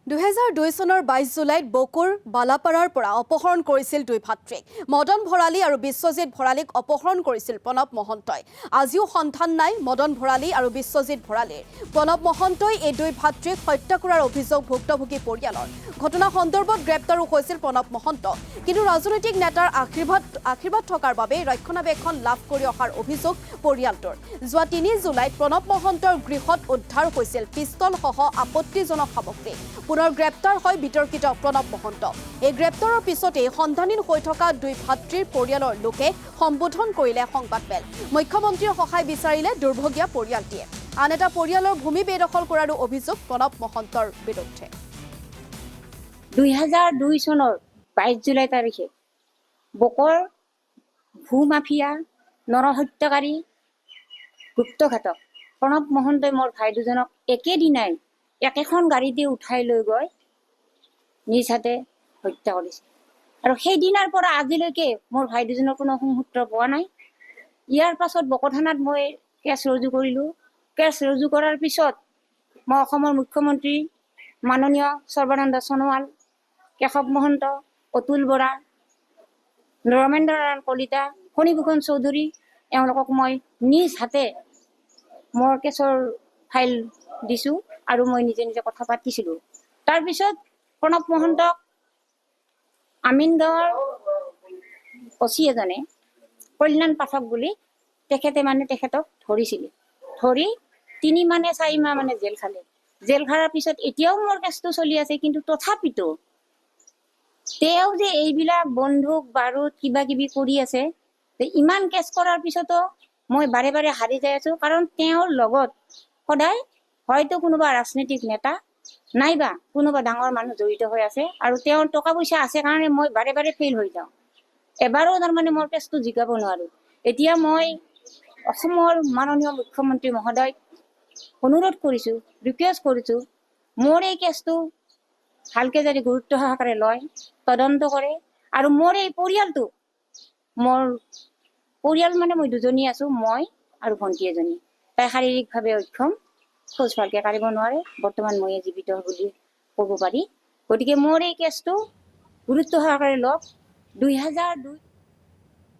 2002 চনৰ 22 জুলাইত বকুৰ বালাপাৰাৰ পৰা অপহৰণ কৰিছিল দুই ভাতৃক। মদন ভৰালী আৰু বিশ্বজিৎ ভৰালীক অপহৰণ কৰিছিল প্ৰণৱ মহন্তই। আজিও সন্ধান নাই মদন ভৰালী আৰু বিশ্বজিৎ ভৰালীৰ। প্ৰণৱ মহন্তই এই দুই ভাতৃক হত্যা কৰাৰ অভিযোগ ভুক্তভোগী পৰিয়ালৰ। ঘটনা সন্দৰ্ভত গ্ৰেপ্তাৰো হৈছিল প্ৰণৱ মহন্ত। কিন্তু ৰাজনৈতিক নেতাৰ আশীৰ্বাদ থকাৰ বাবে ৰক্ষণাবেক্ষণ লাভ কৰি অহাৰ অভিযোগ পৰিয়ালটোৰ। যোৱা 3 জুলাইত প্ৰণৱ মহন্তৰ গৃহত উদ্ধাৰ হৈছিল পিষ্টলসহ আপত্তিজনক সামগ্ৰী। পুনৰ গ্ৰেপ্তাৰ হয় বিতৰ্কিত প্ৰণৱ মহন্ত। এই গ্ৰেপ্তাৰৰ পিছতেই সন্ধানহীন হৈ থকা দুই ভাতৃৰ পৰিয়ালৰ লোকে সম্বোধন কৰিলে সংবাদমেল। মুখ্যমন্ত্ৰীৰ সহায় বিচাৰিলে দুৰ্ভগীয়া পৰিয়ালটিয়ে। আন এটা পৰিয়ালৰ ভূমি বেদখল কৰাৰো অভিযোগ প্ৰণৱ মহন্তৰ বিৰুদ্ধে। 2002 চনৰ 22 জুলাই তাৰিখে বকৰ ভূমাফিয়া নৰহত্যাকাৰী গুপ্তঘাতক প্ৰণৱ মহন্তই মোৰ ভাই দুজনক একেদিনাই একেখন গাড়ীতে উঠাই লৈ গৈ নিজ হাতে হত্যা কৰিছে। আৰু সেই দিনাৰ পৰা আজিলৈকে মোৰ ভাই দুজনৰ কোনো সংসূত্ৰ পোৱা নাই। ইয়াৰ পাছত বকৰ থানাত মই কেছ ৰুজু কৰিলোঁ। কেছ ৰুজু কৰাৰ পিছত মই অসমৰ মুখ্যমন্ত্ৰী মাননীয় সৰ্বানন্দ সোণোৱাল, কেশৱ মহন্ত, অতুল বৰা, ৰমেন্দ্ৰ নাৰায়ণ কলিতা, ফণীভূষণ চৌধুৰী এওঁলোকক মই নিজ হাতে মোৰ কেছৰ ফাইল দিছোঁ আৰু মই নিজে নিজে কথা পাতিছিলোঁ। তাৰপিছত প্ৰণৱ মহন্তক আমিন গাঁৱৰ অচি এজনে কল্যাণ পাঠক বুলি তেখেতক ধৰিছিল। ধৰি 3 মাহ নে 4 মাহ জেল খালে। জেল খাৱাৰ পিছত এতিয়াও মোৰ কেছটো চলি আছে। কিন্তু তথাপিতো তেওঁ যে এইবিলাক বন্দুক বাৰুদ কিবা কিবি কৰি আছে, ইমান কেছ কৰাৰ পিছতো মই বাৰে বাৰে হাৰি যাই আছো। কাৰণ তেওঁৰ লগত সদায় হয়তো কোনোবা ৰাজনৈতিক নেতা নাইবা কোনোবা ডাঙৰ মানুহ জড়িত হৈ আছে আৰু তেওঁৰ টকা পইচা আছে কাৰণে মই বাৰে বাৰে ফেইল হৈ যাওঁ। এবাৰো তাৰমানে মোৰ কেছটো জিকাব নোৱাৰো। এতিয়া মই অসমৰ মাননীয় মুখ্যমন্ত্ৰী মহোদয়ক অনুৰোধ কৰিছোঁ, ৰিকুৱেষ্ট কৰিছোঁ, মোৰ এই কেছটো ভালকে যদি গুৰুত্ব সহকাৰে লয়, তদন্ত কৰে আৰু মোৰ এই পৰিয়ালটো, মোৰ পৰিয়াল মানে মই দুজনী আছো, মই আৰু ভণ্টি এজনী। তাই শাৰীৰিকভাৱে অক্ষম, খোজ ভালকে কাঢ়িব নোৱাৰে। বৰ্তমান মই জীৱিত বুলি ক'ব পাৰি। গতিকে মোৰ এই কেছটো গুৰুত্ব সহকাৰে লওক। 2002